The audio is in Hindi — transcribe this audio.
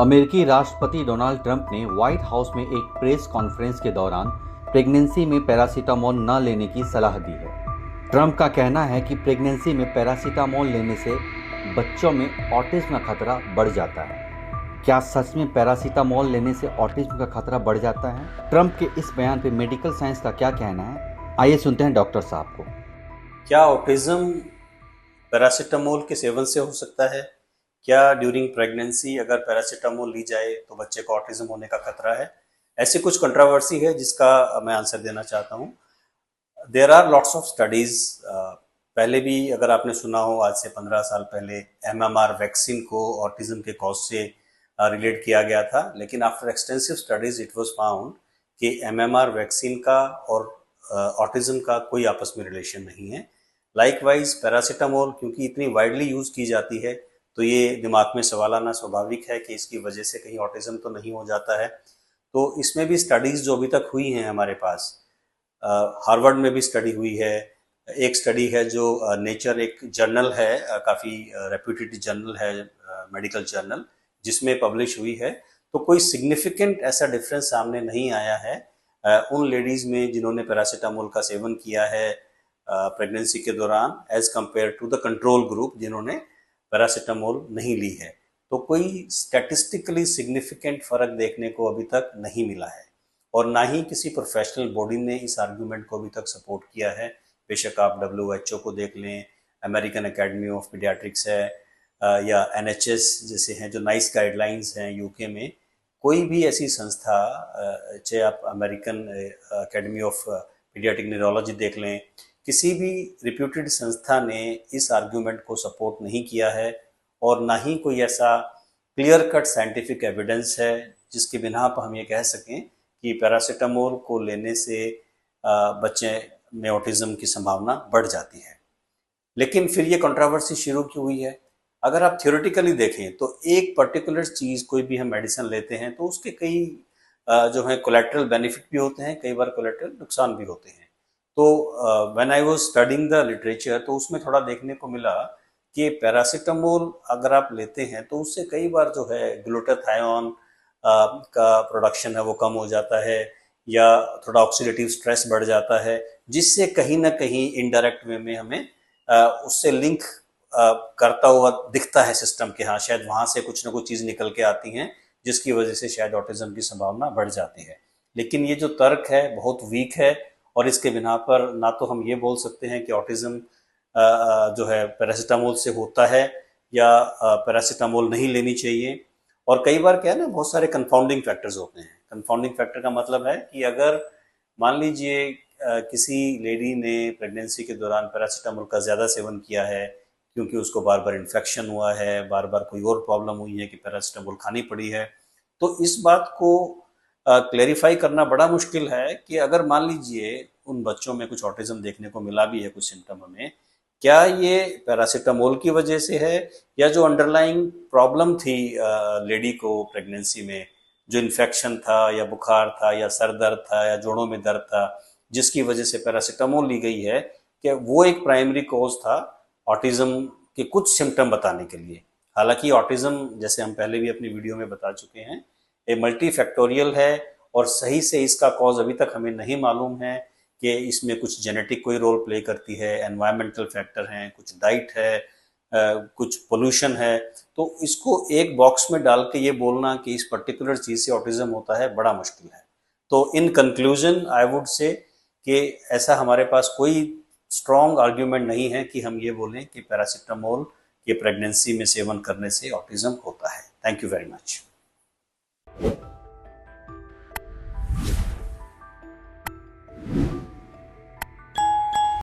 अमेरिकी राष्ट्रपति डोनाल्ड ट्रंप ने व्हाइट हाउस में एक प्रेस कॉन्फ्रेंस के दौरान प्रेगनेंसी में पैरासीटामोल न लेने की सलाह दी है। ट्रंप का कहना है कि प्रेगनेंसी में पैरासीटामोल लेने से बच्चों में ऑटिज्म का खतरा बढ़ जाता है। क्या सच में पैरासीटामोल लेने से ऑटिज्म का खतरा बढ़ जाता है? ट्रंप के इस बयान पर मेडिकल साइंस का क्या कहना है? आइए सुनते हैं डॉक्टर साहब को। क्या ऑटिज्म पैरासीटामोल के सेवन से हो सकता है? क्या ड्यूरिंग प्रेगनेंसी अगर पैरासीटामोल ली जाए तो बच्चे को ऑटिज्म होने का खतरा है? ऐसी कुछ कंट्रोवर्सी है जिसका मैं आंसर देना चाहता हूँ। There are lots of studies. पहले भी अगर आपने सुना हो, आज से 15 साल पहले MMR वैक्सीन को ऑटिज्म के कॉज से रिलेट किया गया था, लेकिन after extensive studies it was found कि MMR वैक्सीन का और ऑटिज्म का कोई आपस में रिलेशन नहीं है। लाइकवाइज पैरासीटामोल क्योंकि इतनी वाइडली यूज की जाती है तो ये दिमाग में सवाल आना स्वाभाविक है कि इसकी वजह से कहीं ऑटिज्म तो नहीं हो जाता है। तो इसमें भी स्टडीज जो अभी तक हुई हैं हमारे पास, हार्वर्ड में भी स्टडी हुई है। एक स्टडी है जो नेचर एक जर्नल है, काफ़ी रेप्यूटेड जर्नल है, मेडिकल जर्नल, जिसमें पब्लिश हुई है। तो कोई सिग्निफिकेंट ऐसा डिफरेंस सामने नहीं आया है उन लेडीज़ में जिन्होंने पैरासीटामोल का सेवन किया है प्रेगनेंसी के दौरान as compared to the control group जिन्होंने पैरासीटामोल नहीं ली है। तो कोई स्टैटिस्टिकली सिग्निफिकेंट फर्क देखने को अभी तक नहीं मिला है और ना ही किसी प्रोफेशनल बॉडी ने इस आर्ग्यूमेंट को अभी तक सपोर्ट किया है। बेशक आप WHO को देख लें, अमेरिकन एकेडमी ऑफ पीडियाट्रिक्स है या NHS जैसे हैं जो नाइस गाइडलाइंस हैं UK में, कोई भी ऐसी संस्था, चाहे आप American academy of paediatric neurology देख लें, किसी भी रिप्यूटेड संस्था ने इस आर्ग्यूमेंट को सपोर्ट नहीं किया है और ना ही कोई ऐसा क्लियर कट साइंटिफिक एविडेंस है जिसके बिना पर हम ये कह सकें कि पैरासीटामोल को लेने से बच्चे में ऑटिज्म की संभावना बढ़ जाती है। लेकिन फिर ये कंट्रोवर्सी शुरू क्यों हुई है? अगर आप थियोरेटिकली देखें तो एक पर्टिकुलर चीज़, कोई भी हम मेडिसिन लेते हैं तो उसके कई जो है कोलैटरल बेनिफिट भी होते हैं, कई बार कोलैटरल नुकसान भी होते हैं। तो when I was studying the literature तो उसमें थोड़ा देखने को मिला कि पैरासीटामोल अगर आप लेते हैं तो उससे कई बार जो है ग्लूटाथायोन का प्रोडक्शन है वो कम हो जाता है या थोड़ा ऑक्सीडेटिव स्ट्रेस बढ़ जाता है, जिससे कहीं ना कहीं इनडायरेक्ट वे में हमें उससे लिंक करता हुआ दिखता है सिस्टम के। हाँ, शायद वहाँ से कुछ ना कुछ चीज़ निकल के आती हैं जिसकी वजह से शायद ऑटिज्म की संभावना बढ़ जाती है। लेकिन ये जो तर्क है बहुत वीक है और इसके बिना पर ना तो हम ये बोल सकते हैं कि ऑटिज्म जो है पैरासीटामोल से होता है या पैरासीटामोल नहीं लेनी चाहिए। और कई बार क्या है ना, बहुत सारे कंफाउंडिंग फैक्टर्स होते हैं। कंफाउंडिंग फैक्टर का मतलब है कि अगर मान लीजिए किसी लेडी ने प्रेगनेंसी के दौरान पैरासीटामोल का ज़्यादा सेवन किया है क्योंकि उसको बार बार इन्फेक्शन हुआ है, बार बार कोई और प्रॉब्लम हुई है कि पैरासीटामोल खानी पड़ी है, तो इस बात को क्लेरिफाई करना बड़ा मुश्किल है कि अगर मान लीजिए उन बच्चों में कुछ ऑटिज्म देखने को मिला भी है कुछ सिम्टम हमें, क्या ये पैरासीटामोल की वजह से है या जो अंडरलाइंग प्रॉब्लम थी लेडी को प्रेगनेंसी में, जो इन्फेक्शन था या बुखार था या सर दर्द था या जोड़ों में दर्द था जिसकी वजह से पैरासीटामोल ली गई है, क्या वो एक प्राइमरी कॉज था ऑटिज्म के कुछ सिम्टम बताने के लिए? हालांकि ऑटिज्म, जैसे हम पहले भी अपनी वीडियो में बता चुके हैं, ये मल्टी फैक्टोरियल है और सही से इसका कॉज अभी तक हमें नहीं मालूम है कि इसमें कुछ जेनेटिक कोई रोल प्ले करती है, एनवायरमेंटल फैक्टर हैं, कुछ डाइट है, कुछ पोल्यूशन है। तो इसको एक बॉक्स में डाल के ये बोलना कि इस पर्टिकुलर चीज़ से ऑटिज्म होता है बड़ा मुश्किल है। तो in conclusion I would say कि ऐसा हमारे पास कोई स्ट्रॉन्ग आर्ग्यूमेंट नहीं है कि हम ये बोलें कि पैरासीटामोल के प्रेगनेंसी में सेवन करने से ऑटिज्म होता है। Thank you very much.